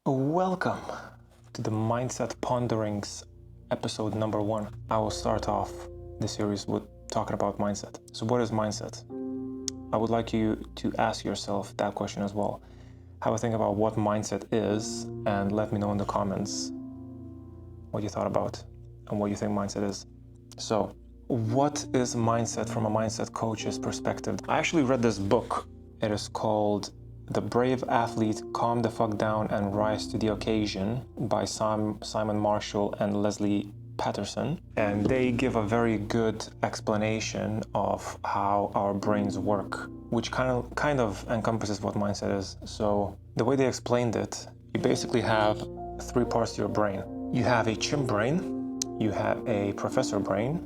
Welcome to the Mindset Ponderings episode number 1. I will start off the series with talking about mindset. So what is mindset? I would like you to ask yourself that question as well. Have a think about what mindset is and let me know in the comments what you thought about and what you think mindset is. So what is mindset from a mindset coach's perspective? I actually read this book. It is called The Brave Athlete, Calm the Fuck Down and Rise to the Occasion by Simon Marshall and Leslie Patterson. And they give a very good explanation of how our brains work, which kind of encompasses what mindset is. So the way they explained it, you basically have 3 parts to your brain. You have a chimp brain, you have a professor brain,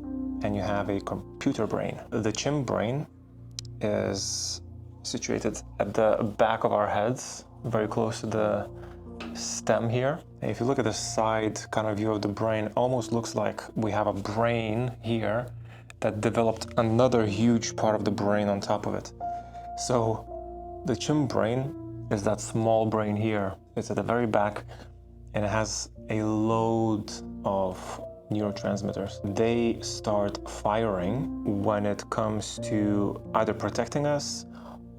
and you have a computer brain. The chimp brain is situated at the back of our heads, very close to the stem here. And if you look at the side kind of view of the brain, almost looks like we have a brain here that developed another huge part of the brain on top of it. So the chimp brain is that small brain here. It's at the very back and it has a load of neurotransmitters. They start firing when it comes to either protecting us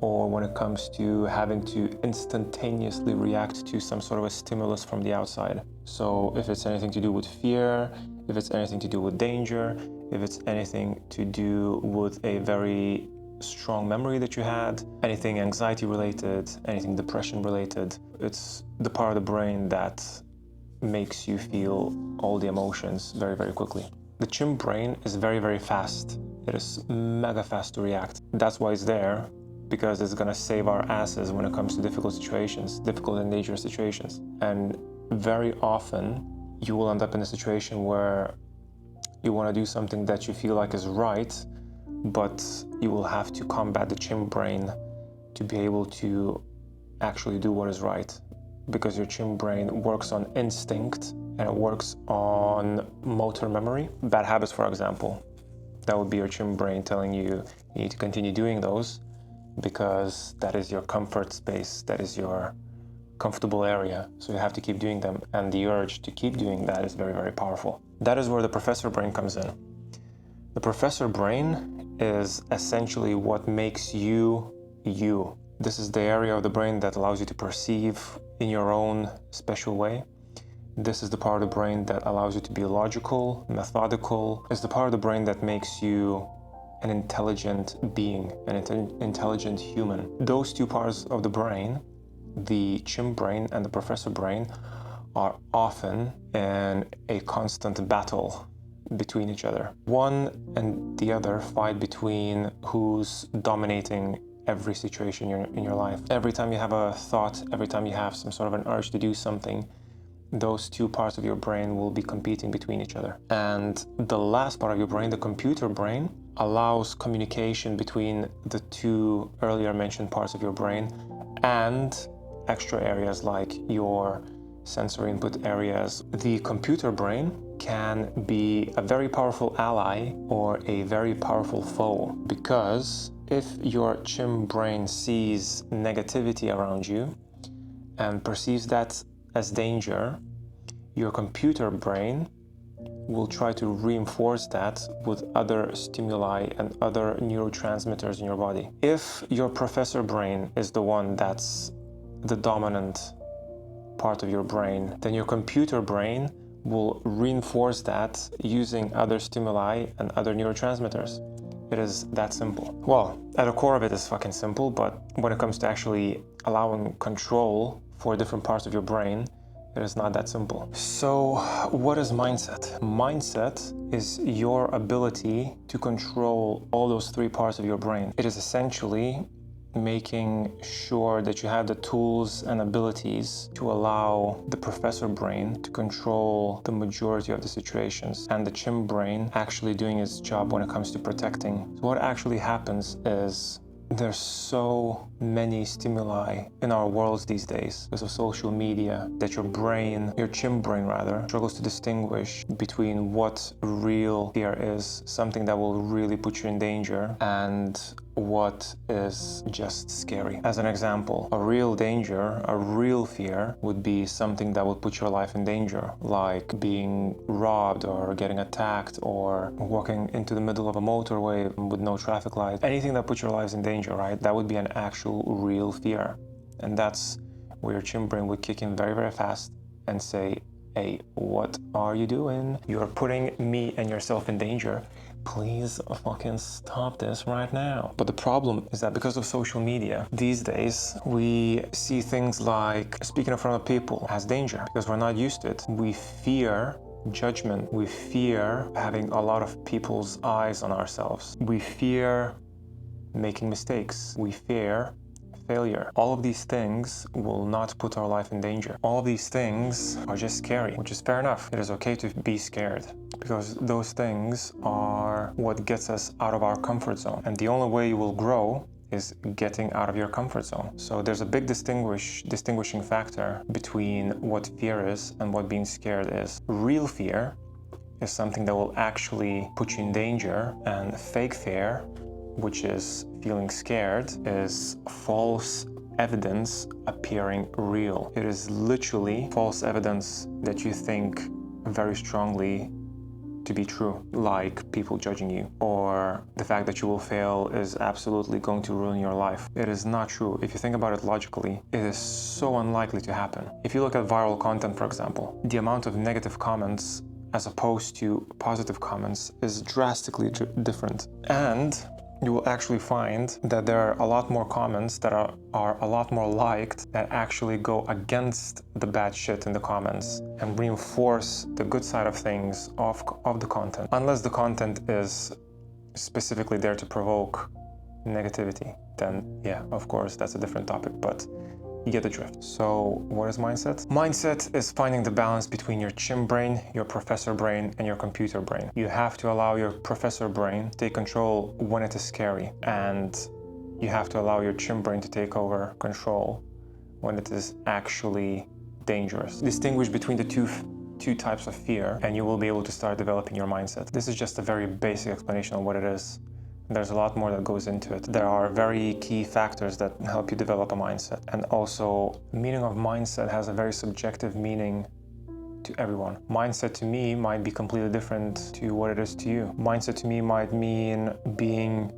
or when it comes to having to instantaneously react to some sort of a stimulus from the outside. So if it's anything to do with fear, if it's anything to do with danger, if it's anything to do with a very strong memory that you had, anything anxiety related, anything depression related, it's the part of the brain that makes you feel all the emotions very, very quickly. The chimp brain is very, very fast. It is mega fast to react. That's why it's there, because it's gonna save our asses when it comes to difficult situations, difficult and dangerous situations. And very often you will end up in a situation where you wanna do something that you feel like is right, but you will have to combat the chimp brain to be able to actually do what is right. Because your chimp brain works on instinct and it works on motor memory. Bad habits, for example, that would be your chimp brain telling you you need to continue doing those because that is your comfort space, that is your comfortable area. So you have to keep doing them. And the urge to keep doing that is very, very powerful. That is where the professor brain comes in. The professor brain is essentially what makes you, you. This is the area of the brain that allows you to perceive in your own special way. This is the part of the brain that allows you to be logical, methodical. It's the part of the brain that makes you an intelligent being, an intelligent human. Those 2 parts of the brain, the chimp brain and the professor brain, are often in a constant battle between each other. One and the other fight between who's dominating every situation in your life. Every time you have a thought, every time you have some sort of an urge to do something, those 2 parts of your brain will be competing between each other. And the last part of your brain, the computer brain, allows communication between the 2 earlier mentioned parts of your brain and extra areas like your sensory input areas. The computer brain can be a very powerful ally or a very powerful foe, because if your chimp brain sees negativity around you and perceives that as danger, your computer brain will try to reinforce that with other stimuli and other neurotransmitters in your body. If your professor brain is the one that's the dominant part of your brain, then your computer brain will reinforce that using other stimuli and other neurotransmitters. It is that simple. Well, at the core of it is fucking simple, but when it comes to actually allowing control for different parts of your brain, it is not that simple. So what is mindset? Mindset is your ability to control all those 3 parts of your brain. It is essentially making sure that you have the tools and abilities to allow the professor brain to control the majority of the situations and the chimp brain actually doing its job when it comes to protecting. So what actually happens is there's so many stimuli in our worlds these days because of social media that your brain, your chimp brain rather, struggles to distinguish between what real fear is, something that will really put you in danger, and what is just scary. As an example, a real danger, a real fear would be something that would put your life in danger, like being robbed or getting attacked or walking into the middle of a motorway with no traffic light. Anything that puts your lives in danger, right? That would be an actual real fear. And that's where your chin brain would kick in very, very fast and say, hey, what are you doing? You're putting me and yourself in danger. Please fucking stop this right now. But the problem is that because of social media, these days, we see things like speaking in front of people as danger because we're not used to it. We fear judgment. We fear having a lot of people's eyes on ourselves. We fear making mistakes. We fear failure. All of these things will not put our life in danger. All of these things are just scary, which is fair enough. It is okay to be scared because those things are what gets us out of our comfort zone. And the only way you will grow is getting out of your comfort zone. So there's a big distinguishing factor between what fear is and what being scared is. Real fear is something that will actually put you in danger, and fake fear, which is feeling scared, is false evidence appearing real. It is literally false evidence that you think very strongly to be true, like people judging you, or the fact that you will fail is absolutely going to ruin your life. It is not true. If you think about it logically, it is so unlikely to happen. If you look at viral content, for example, the amount of negative comments as opposed to positive comments is drastically different. And you will actually find that there are a lot more comments that are a lot more liked that actually go against the bad shit in the comments and reinforce the good side of things of the content. Unless the content is specifically there to provoke negativity, then yeah, of course, that's a different topic, but you get the drift. So what is mindset? Mindset is finding the balance between your chin brain, your professor brain, and your computer brain. You have to allow your professor brain to take control when it is scary, and you have to allow your chin brain to take over control when it is actually dangerous. Distinguish between the two types of fear, and you will be able to start developing your mindset. This is just a very basic explanation of what it is. There's a lot more that goes into it. There are very key factors that help you develop a mindset. And also, meaning of mindset has a very subjective meaning to everyone. Mindset to me might be completely different to what it is to you. Mindset to me might mean being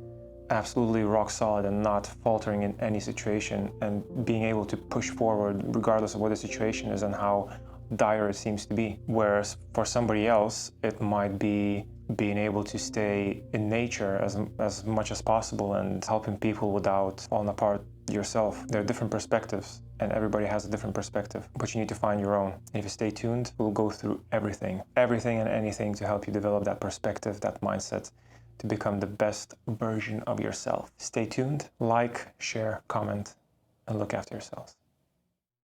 absolutely rock solid and not faltering in any situation and being able to push forward regardless of what the situation is and how dire it seems to be. Whereas for somebody else, it might be being able to stay in nature as much as possible and helping people without falling apart yourself. There are different perspectives and everybody has a different perspective, but you need to find your own. And if you stay tuned, we'll go through everything and anything to help you develop that perspective, that mindset, to become the best version of yourself. Stay tuned, like, share, comment, and look after yourselves.